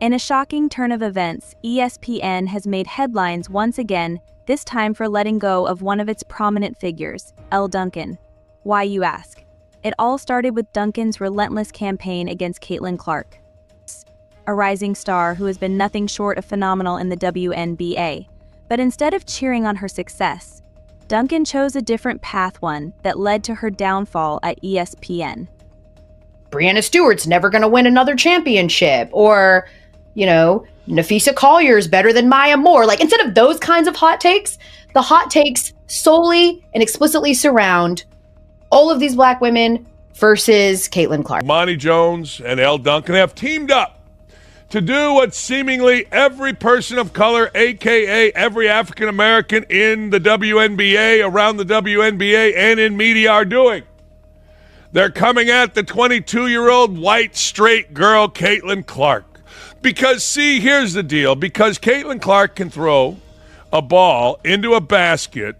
In a shocking turn of events, ESPN has made headlines once again, this time for letting go of one of its prominent figures, Elle Duncan. Why, you ask? It all started with Duncan's relentless campaign against Caitlin Clark, a rising star who has been nothing short of phenomenal in the WNBA. But instead of cheering on her success, Duncan chose a different path, one that led to her downfall at ESPN. Breanna Stewart's never going to win another championship, or, Nafisa Collier's better than Maya Moore. Like, instead of those kinds of hot takes, the hot takes solely and explicitly surround all of these black women versus Caitlin Clark. Monty Jones and Elle Duncan have teamed up to do what seemingly every person of color, a.k.a. every African-American in the WNBA, around the WNBA, and in media are doing. They're coming at the 22-year-old white straight girl, Caitlin Clark. Because, see, here's the deal. Because Caitlin Clark can throw a ball into a basket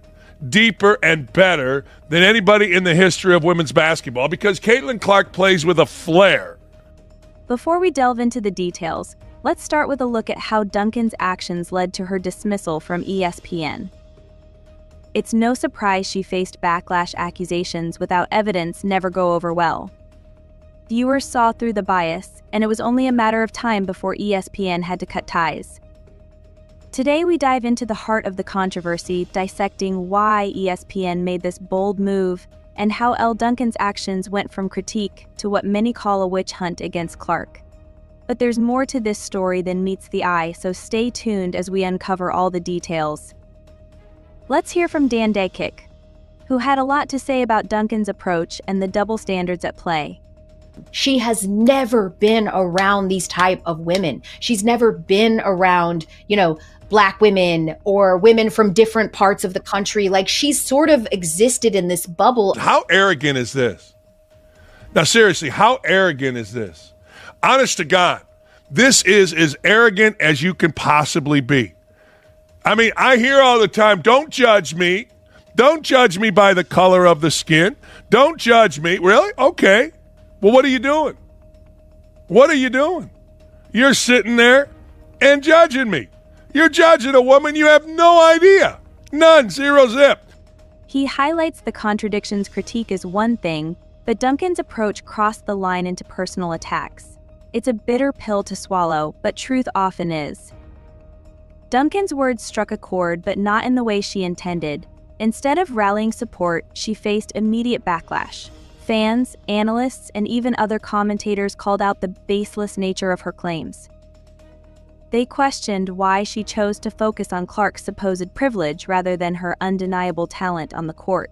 deeper and better than anybody in the history of women's basketball. Because Caitlin Clark plays with a flair. Before we delve into the details, let's start with a look at how Duncan's actions led to her dismissal from ESPN. It's no surprise she faced backlash. Accusations without evidence never go over well. Viewers saw through the bias, and it was only a matter of time before ESPN had to cut ties. Today we dive into the heart of the controversy, dissecting why ESPN made this bold move and how Elle Duncan's actions went from critique to what many call a witch hunt against Clark. But there's more to this story than meets the eye, so stay tuned as we uncover all the details. Let's hear from Dan Daykick, who had a lot to say about Duncan's approach and the double standards at play. She has never been around these type of women. She's never been around, black women or women from different parts of the country. Like, she's sort of existed in this bubble. How arrogant is this? Now, seriously, how arrogant is this? Honest to God, this is as arrogant as you can possibly be. I mean, I hear all the time, don't judge me. Don't judge me by the color of the skin. Don't judge me. Really? Okay. Well, what are you doing? What are you doing? You're sitting there and judging me. You're judging a woman you have no idea. None. Zero zip. He highlights the contradictions. Critique is one thing, but Duncan's approach crossed the line into personal attacks. It's a bitter pill to swallow, but truth often is. Duncan's words struck a chord, but not in the way she intended. Instead of rallying support, she faced immediate backlash. Fans, analysts, and even other commentators called out the baseless nature of her claims. They questioned why she chose to focus on Clark's supposed privilege rather than her undeniable talent on the court.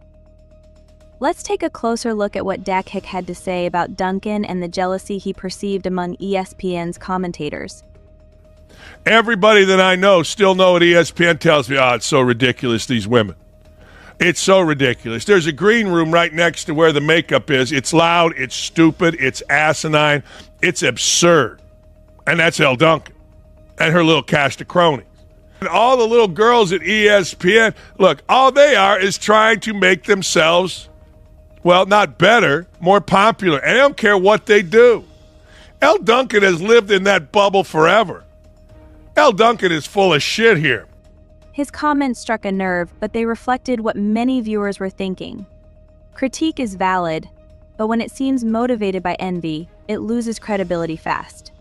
Let's take a closer look at what Daykick had to say about Duncan and the jealousy he perceived among ESPN's commentators. Everybody that I know still know what ESPN tells me. Oh, it's so ridiculous, these women. It's so ridiculous. There's a green room right next to where the makeup is. It's loud, it's stupid, it's asinine, it's absurd. And that's Elle Duncan and her little cast of cronies. And all the little girls at ESPN, look, all they are is trying to make themselves, well, not better, more popular. And I don't care what they do. Elle Duncan has lived in that bubble forever. Elle Duncan is full of shit here. His comments struck a nerve, but they reflected what many viewers were thinking. Critique is valid, but when it seems motivated by envy, it loses credibility fast.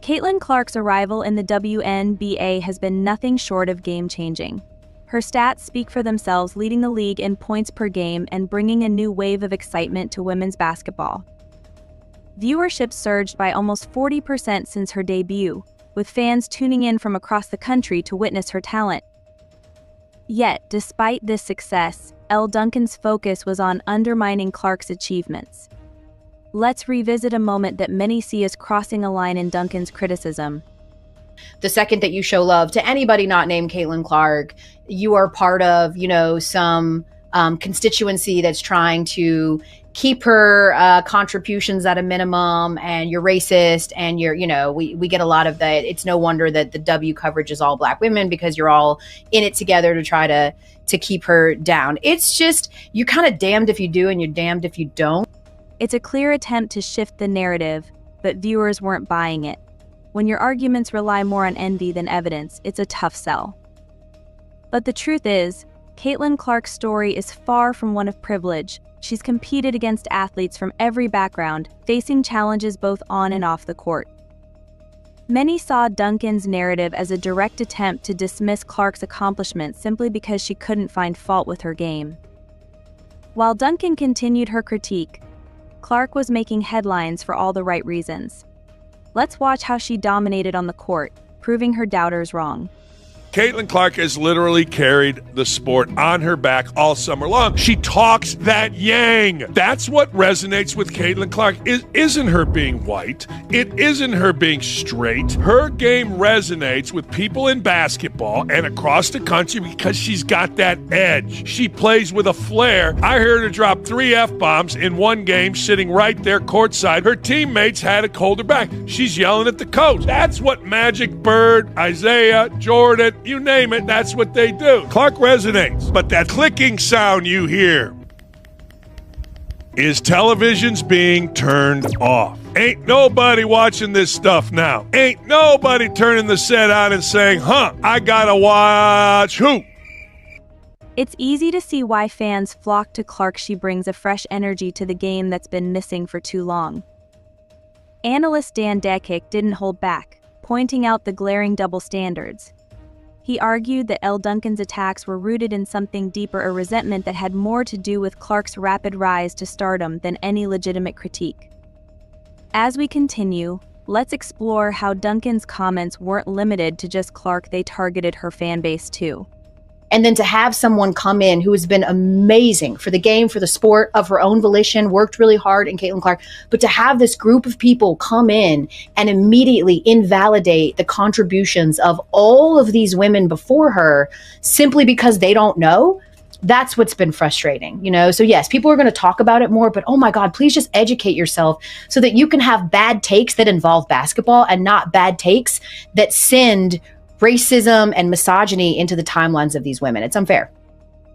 Caitlin Clark's arrival in the WNBA has been nothing short of game-changing. Her stats speak for themselves, leading the league in points per game and bringing a new wave of excitement to women's basketball. Viewership surged by almost 40% since her debut, with fans tuning in from across the country to witness her talent. Yet, despite this success, Elle Duncan's focus was on undermining Clark's achievements. Let's revisit a moment that many see as crossing a line in Duncan's criticism. The second that you show love to anybody not named Caitlin Clark, you are part of, some constituency that's trying to keep her contributions at a minimum, and you're racist, and we get a lot of that. It's no wonder that the W coverage is all black women, because you're all in it together to try to keep her down. It's just, you're kind of damned if you do and you're damned if you don't. It's a clear attempt to shift the narrative, but viewers weren't buying it. When your arguments rely more on envy than evidence, it's a tough sell. But the truth is, Caitlin Clark's story is far from one of privilege. She's competed against athletes from every background, facing challenges both on and off the court. Many saw Duncan's narrative as a direct attempt to dismiss Clark's accomplishments simply because she couldn't find fault with her game. While Duncan continued her critique, Clark was making headlines for all the right reasons. Let's watch how she dominated on the court, proving her doubters wrong. Caitlin Clark has literally carried the sport on her back all summer long. She talks that yang. That's what resonates with Caitlin Clark. It isn't her being white. It isn't her being straight. Her game resonates with people in basketball and across the country because she's got that edge. She plays with a flair. I heard her drop 3 F-bombs in one game sitting right there courtside. Her teammates had to hold her back. She's yelling at the coach. That's what Magic, Bird, Isaiah, Jordan, you name it, that's what they do. Clark resonates, but that clicking sound you hear is televisions being turned off. Ain't nobody watching this stuff now. Ain't nobody turning the set on and saying, I gotta watch who? It's easy to see why fans flock to Clark. She brings a fresh energy to the game that's been missing for too long. Analyst Elle Duncan didn't hold back, pointing out the glaring double standards. He argued that Elle Duncan's attacks were rooted in something deeper, a resentment that had more to do with Clark's rapid rise to stardom than any legitimate critique. As we continue, let's explore how Duncan's comments weren't limited to just Clark, they targeted her fan base too. And then to have someone come in who has been amazing for the game, for the sport, of her own volition, worked really hard in Caitlin Clark, but to have this group of people come in and immediately invalidate the contributions of all of these women before her simply because they don't know, that's what's been frustrating, So yes, people are going to talk about it more, but oh my God, please just educate yourself so that you can have bad takes that involve basketball and not bad takes that send racism and misogyny into the timelines of these women. It's unfair.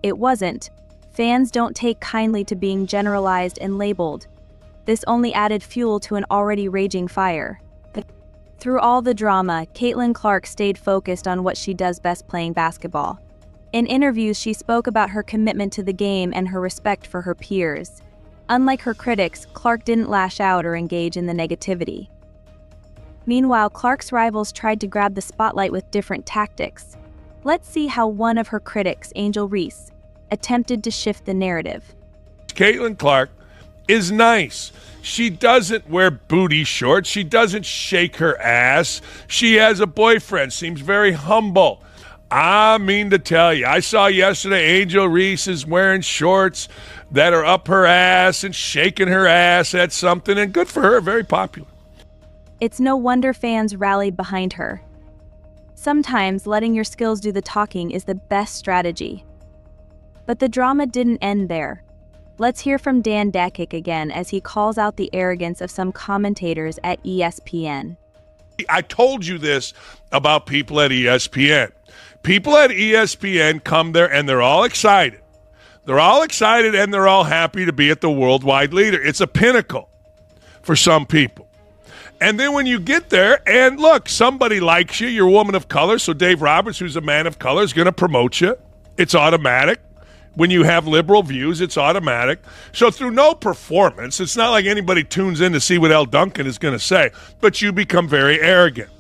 It wasn't. Fans don't take kindly to being generalized and labeled. This only added fuel to an already raging fire. Through all the drama, Caitlin Clark stayed focused on what she does best, playing basketball. In interviews, she spoke about her commitment to the game and her respect for her peers. Unlike her critics, Clark didn't lash out or engage in the negativity. Meanwhile, Clark's rivals tried to grab the spotlight with different tactics. Let's see how one of her critics, Angel Reese, attempted to shift the narrative. Caitlin Clark is nice. She doesn't wear booty shorts. She doesn't shake her ass. She has a boyfriend, seems very humble. I mean to tell you, I saw yesterday Angel Reese is wearing shorts that are up her ass and shaking her ass at something, and good for her, very popular. It's no wonder fans rallied behind her. Sometimes letting your skills do the talking is the best strategy. But the drama didn't end there. Let's hear from Elle Duncan again as he calls out the arrogance of some commentators at ESPN. I told you this about people at ESPN. People at ESPN come there and they're all excited. They're all excited and they're all happy to be at the worldwide leader. It's a pinnacle for some people. And then when you get there, and look, somebody likes you, you're a woman of color, so Dave Roberts, who's a man of color, is going to promote you. It's automatic. When you have liberal views, it's automatic. So through no performance, it's not like anybody tunes in to see what Elle Duncan is going to say, but you become very arrogant.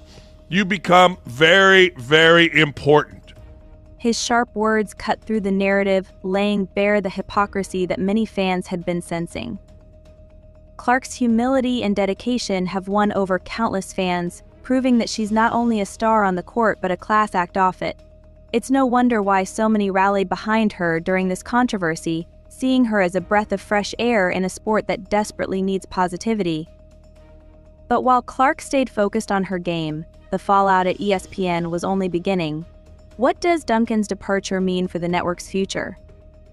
You become very, very important. His sharp words cut through the narrative, laying bare the hypocrisy that many fans had been sensing. Clark's humility and dedication have won over countless fans, proving that she's not only a star on the court but a class act off it. It's no wonder why so many rallied behind her during this controversy, seeing her as a breath of fresh air in a sport that desperately needs positivity. But while Clark stayed focused on her game, the fallout at ESPN was only beginning. What does Duncan's departure mean for the network's future?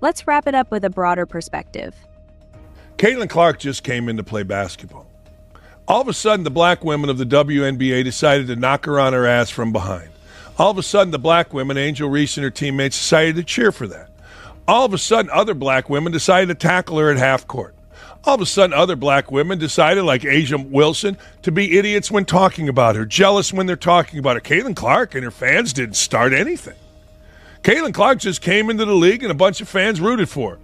Let's wrap it up with a broader perspective. Caitlin Clark just came in to play basketball. All of a sudden, the black women of the WNBA decided to knock her on her ass from behind. All of a sudden, the black women, Angel Reese and her teammates, decided to cheer for that. All of a sudden, other black women decided to tackle her at half court. All of a sudden, other black women decided, like Asia Wilson, to be idiots when talking about her, jealous when they're talking about her. Caitlin Clark and her fans didn't start anything. Caitlin Clark just came into the league and a bunch of fans rooted for her.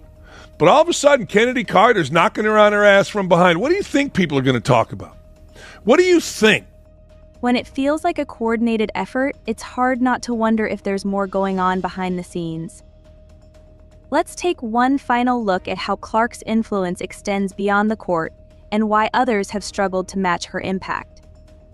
But all of a sudden, Kennedy Carter's knocking her on her ass from behind. What do you think people are going to talk about? What do you think? When it feels like a coordinated effort, it's hard not to wonder if there's more going on behind the scenes. Let's take one final look at how Clark's influence extends beyond the court and why others have struggled to match her impact.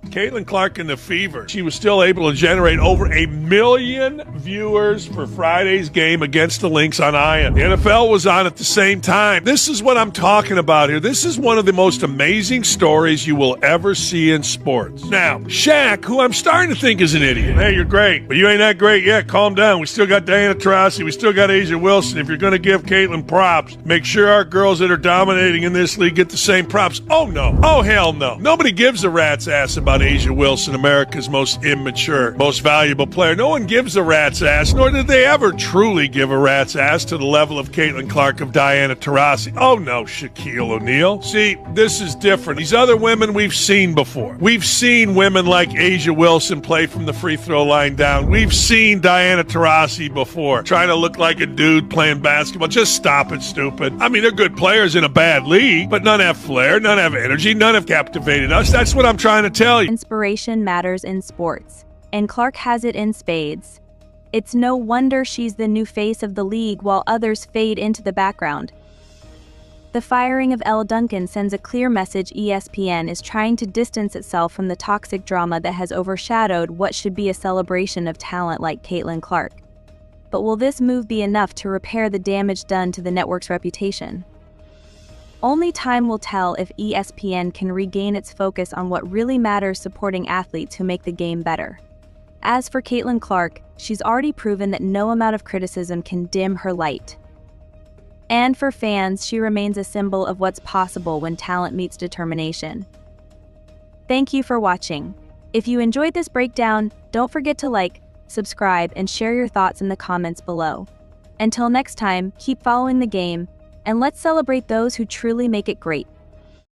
Caitlin Clark and the Fever. She was still able to generate over 1 million viewers for Friday's game against the Lynx on Ion. The NFL was on at the same time. This is what I'm talking about here. This is one of the most amazing stories you will ever see in sports. Now, Shaq, who I'm starting to think is an idiot. Hey, you're great, but you ain't that great yet. Calm down. We still got Diana Taurasi. We still got Asia Wilson. If you're going to give Caitlin props, make sure our girls that are dominating in this league get the same props. Oh, no. Oh, hell no. Nobody gives a rat's ass about Asia Wilson, America's most immature, most valuable player. No one gives a rat's ass, nor did they ever truly give a rat's ass to the level of Caitlin Clark, of Diana Taurasi. Oh no, Shaquille O'Neal. See, this is different. These other women we've seen before. We've seen women like Asia Wilson play from the free throw line down. We've seen Diana Taurasi before, trying to look like a dude playing basketball. Just stop it, stupid. I mean, they're good players in a bad league, but none have flair, none have energy, none have captivated us. That's what I'm trying to tell you. Inspiration matters in sports, and Clark has it in spades. It's no wonder she's the new face of the league while others fade into the background. The firing of Elle Duncan sends a clear message: ESPN is trying to distance itself from the toxic drama that has overshadowed what should be a celebration of talent like Caitlin Clark. But will this move be enough to repair the damage done to the network's reputation? Only time will tell if ESPN can regain its focus on what really matters: supporting athletes who make the game better. As for Caitlin Clark, she's already proven that no amount of criticism can dim her light. And for fans, she remains a symbol of what's possible when talent meets determination. Thank you for watching. If you enjoyed this breakdown, don't forget to like, subscribe, and share your thoughts in the comments below. Until next time, keep following the game, and let's celebrate those who truly make it great.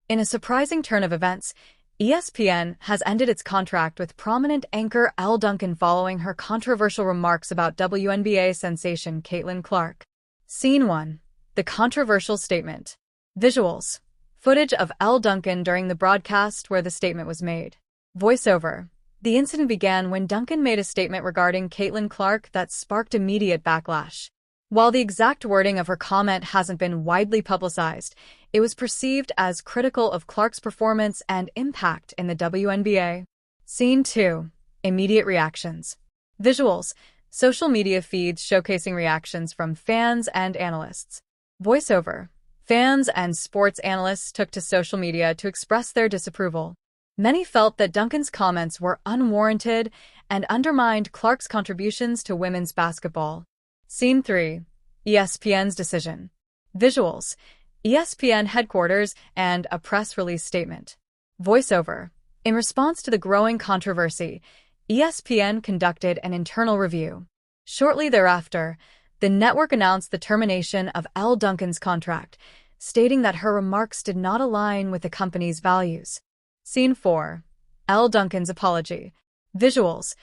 In a surprising turn of events, ESPN has ended its contract with prominent anchor Elle Duncan following her controversial remarks about WNBA sensation Caitlin Clark. Scene 1. The controversial statement. Visuals. Footage of Elle Duncan during the broadcast where the statement was made. Voiceover. The incident began when Duncan made a statement regarding Caitlin Clark that sparked immediate backlash. While the exact wording of her comment hasn't been widely publicized, it was perceived as critical of Clark's performance and impact in the WNBA. Scene 2. Immediate reactions. Visuals. Social media feeds showcasing reactions from fans and analysts. Voiceover. Fans and sports analysts took to social media to express their disapproval. Many felt that Duncan's comments were unwarranted and undermined Clark's contributions to women's basketball. Scene 3. ESPN's decision. Visuals. ESPN headquarters and a press release statement. Voiceover. In response to the growing controversy, ESPN conducted an internal review. Shortly thereafter, the network announced the termination of Elle Duncan's contract, stating that her remarks did not align with the company's values. Scene 4. Elle Duncan's apology. Visuals.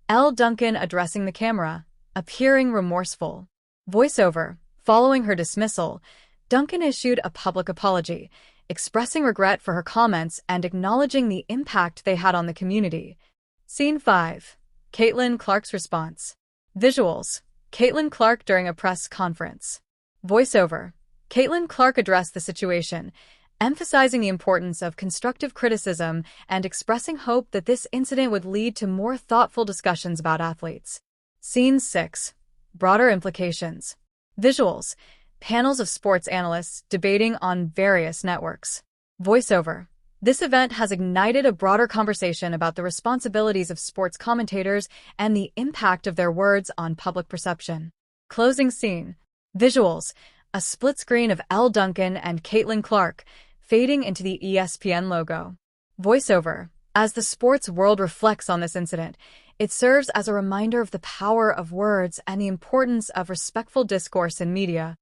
Elle Duncan addressing the camera, appearing remorseful. Voiceover. Following her dismissal, Duncan issued a public apology, expressing regret for her comments and acknowledging the impact they had on the community. Scene 5. Caitlin Clark's response. Visuals. Caitlin Clark during a press conference. Voiceover. Caitlin Clark addressed the situation, emphasizing the importance of constructive criticism and expressing hope that this incident would lead to more thoughtful discussions about athletes. Scene 6. Broader implications. Visuals. Panels of sports analysts debating on various networks. Voiceover. This event has ignited a broader conversation about the responsibilities of sports commentators and the impact of their words on public perception. Closing scene. Visuals. A split screen of Elle Duncan and Caitlin Clark fading into the ESPN logo. Voiceover. As the sports world reflects on this incident, it serves as a reminder of the power of words and the importance of respectful discourse in media.